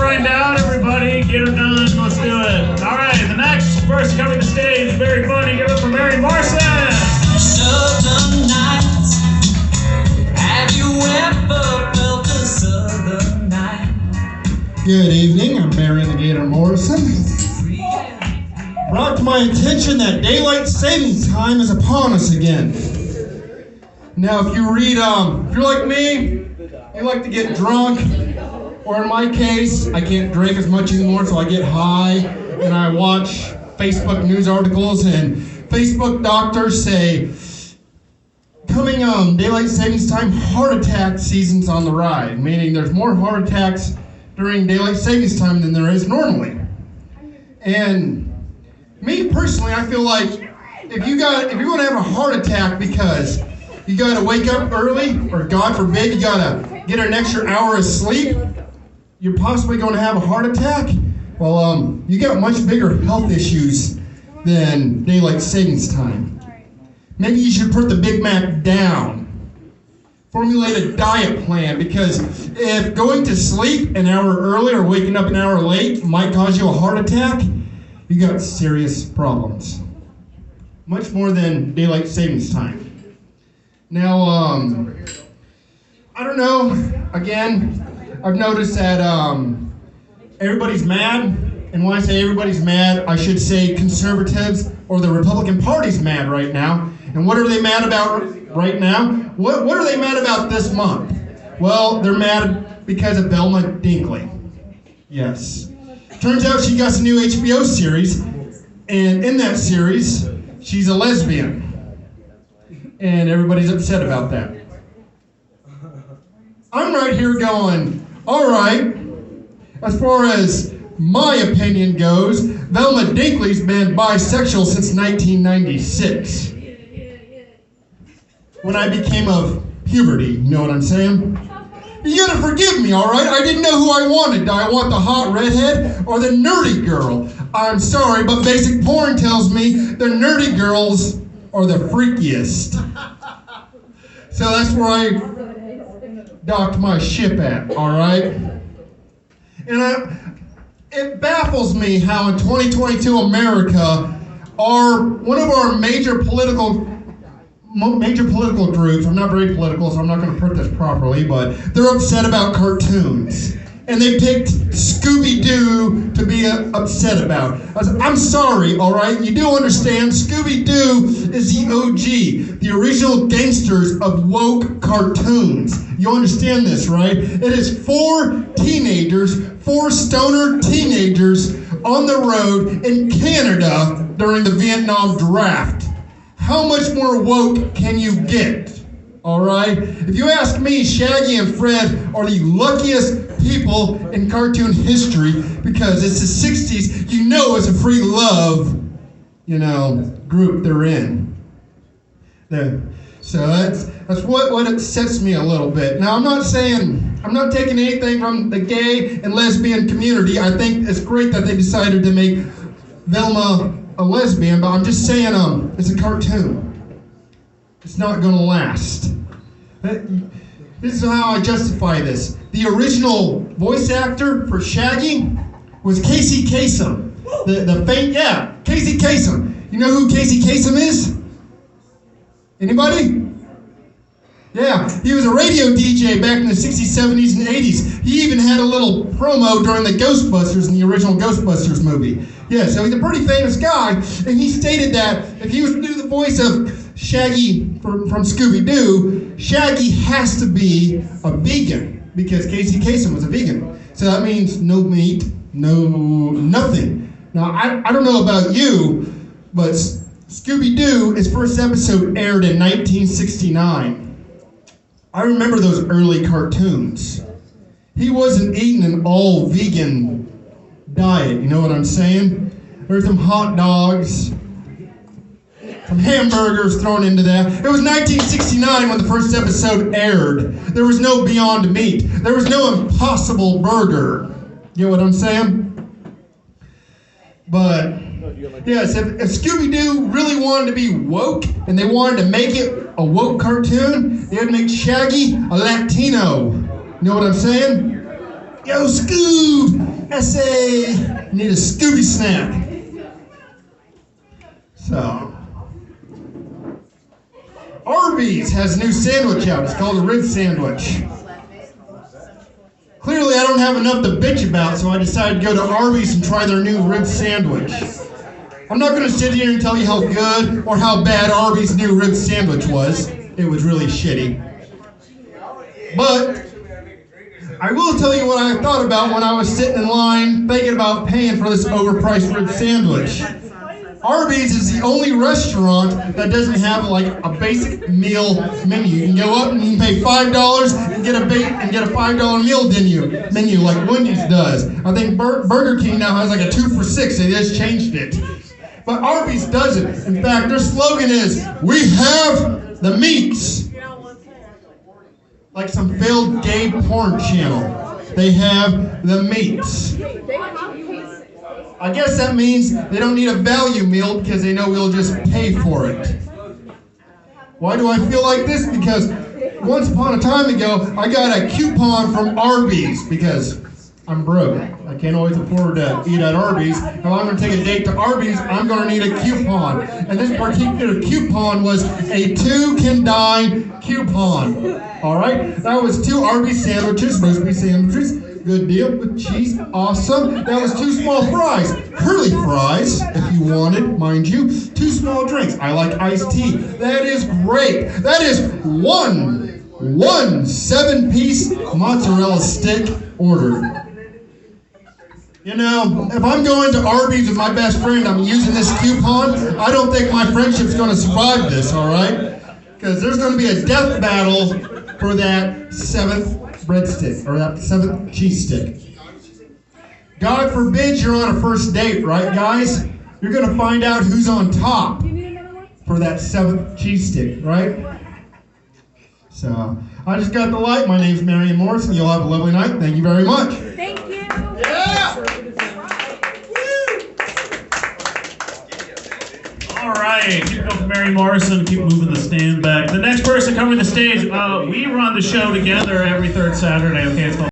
right down, everybody. Get her done. Let's do it. All right, the next person coming to the stage, very funny. Give it for Mary Marson. Southern nights. Have you ever felt a southern night? Good evening, I'm Mary the Gator Morrison. Brought to my attention that daylight savings time is upon us again. Now, if you read, if you're like me, you like to get drunk, or in my case, I can't drink as much anymore, so I get high, and I watch Facebook news articles, and Facebook doctors say, coming daylight savings time, heart attack season's on the rise, meaning there's more heart attacks during daylight savings time than there is normally. And me personally, I feel like if you're going to have a heart attack because you got to wake up early, or God forbid, you got to get an extra hour of sleep, you're possibly going to have a heart attack. Well, you got much bigger health issues than daylight savings time. Maybe you should put the Big Mac down. Formulate a diet plan, because if going to sleep an hour early or waking up an hour late might cause you a heart attack, you got serious problems. Much more than daylight savings time. Now, I don't know, again, I've noticed that everybody's mad, and when I say everybody's mad, I should say conservatives or the Republican Party's mad right now. And what are they mad about right now? What are they mad about this month? Well, they're mad because of Velma Dinkley. Yes. Turns out she got some new HBO series, and in that series, she's a lesbian. And everybody's upset about that. I'm right here going, all right, as far as my opinion goes, Velma Dinkley's been bisexual since 1996. When I became of puberty, you know what I'm saying? You gotta forgive me, all right? I didn't know who I wanted. Did I want the hot redhead or the nerdy girl? I'm sorry, but basic porn tells me the nerdy girls are the freakiest. So that's where I docked my ship at, all right? And it baffles me how in 2022 America, one of our major political groups, I'm not very political, so I'm not going to put this properly, but they're upset about cartoons. And they picked Scooby-Doo to be upset about. I'm sorry, all right? You do understand, Scooby-Doo is the OG, the original gangsters of woke cartoons. You understand this, right? It is four stoner teenagers on the road in Canada during the Vietnam draft. How much more woke can you get? All right? If you ask me, Shaggy and Fred are the luckiest people in cartoon history, because it's the 60s, you know it's a free love, group they're in. So that's what upsets me a little bit. Now, I'm not taking anything from the gay and lesbian community. I think it's great that they decided to make Velma a lesbian, but I'm just saying, it's a cartoon. It's not gonna last. This is how I justify this. The original voice actor for Shaggy was Casey Kasem. Casey Kasem. You know who Casey Kasem is? Anybody? Yeah, he was a radio DJ back in the 60s, 70s, and 80s. He even had a little promo during the Ghostbusters in the original Ghostbusters movie. Yeah, so he's a pretty famous guy, and he stated that if he was to do the voice of Shaggy from Scooby-Doo, Shaggy has to be a vegan, because Casey Kasem was a vegan. So that means no meat, nothing. Now, I don't know about you, but Scooby-Doo, its first episode aired in 1969. I remember those early cartoons. He wasn't eating an all-vegan diet, you know what I'm saying? There's some hot dogs, some hamburgers thrown into that. It was 1969 when the first episode aired. There was no Beyond Meat. There was no Impossible Burger. You know what I'm saying? But yes, if Scooby-Doo really wanted to be woke and they wanted to make it a woke cartoon, they would make Shaggy a Latino. You know what I'm saying? Yo, Scoob! S.A. Need a Scooby snack. So, Arby's has a new sandwich out. It's called a rib sandwich. Clearly, I don't have enough to bitch about, so I decided to go to Arby's and try their new rib sandwich. I'm not going to sit here and tell you how good or how bad Arby's new rib sandwich was. It was really shitty. But I will tell you what I thought about when I was sitting in line thinking about paying for this overpriced rib sandwich. Arby's is the only restaurant that doesn't have like a basic meal menu. You can go up and you can pay $5 and get a $5 meal menu like Wendy's does. I think Burger King now has like a 2 for $6. They just changed it. But Arby's doesn't. In fact, their slogan is, "We have the meats." Like some failed gay porn channel. They have the meats. I guess that means they don't need a value meal because they know we'll just pay for it. Why do I feel like this? Because once upon a time ago, I got a coupon from Arby's because I'm broke. I can't always afford to eat at Arby's. If I'm going to take a date to Arby's, I'm going to need a coupon. And this particular coupon was a 2 can dine coupon. All right? That was 2 Arby's sandwiches, roast beef sandwiches. Good deal with cheese. Awesome. That was 2 small fries. Curly fries, if you wanted, mind you. 2 small drinks. I like iced tea. That is great. That is one 7-piece mozzarella stick ordered. You know, if I'm going to Arby's with my best friend, I'm using this coupon, I don't think my friendship's going to survive this, all right? Because there's going to be a death battle for that 7th breadstick, or that 7th cheese stick. God forbid you're on a first date, right, guys? You're going to find out who's on top for that 7th cheese stick, right? So, I just got the light. My name's Marion Morrison. You'll have a lovely night. Thank you very much. Thank you. Yeah! All right, keep it up for Mary Morrison. Keep moving the stand back. The next person coming to the stage, we run the show together every 3rd Saturday. Okay, it's called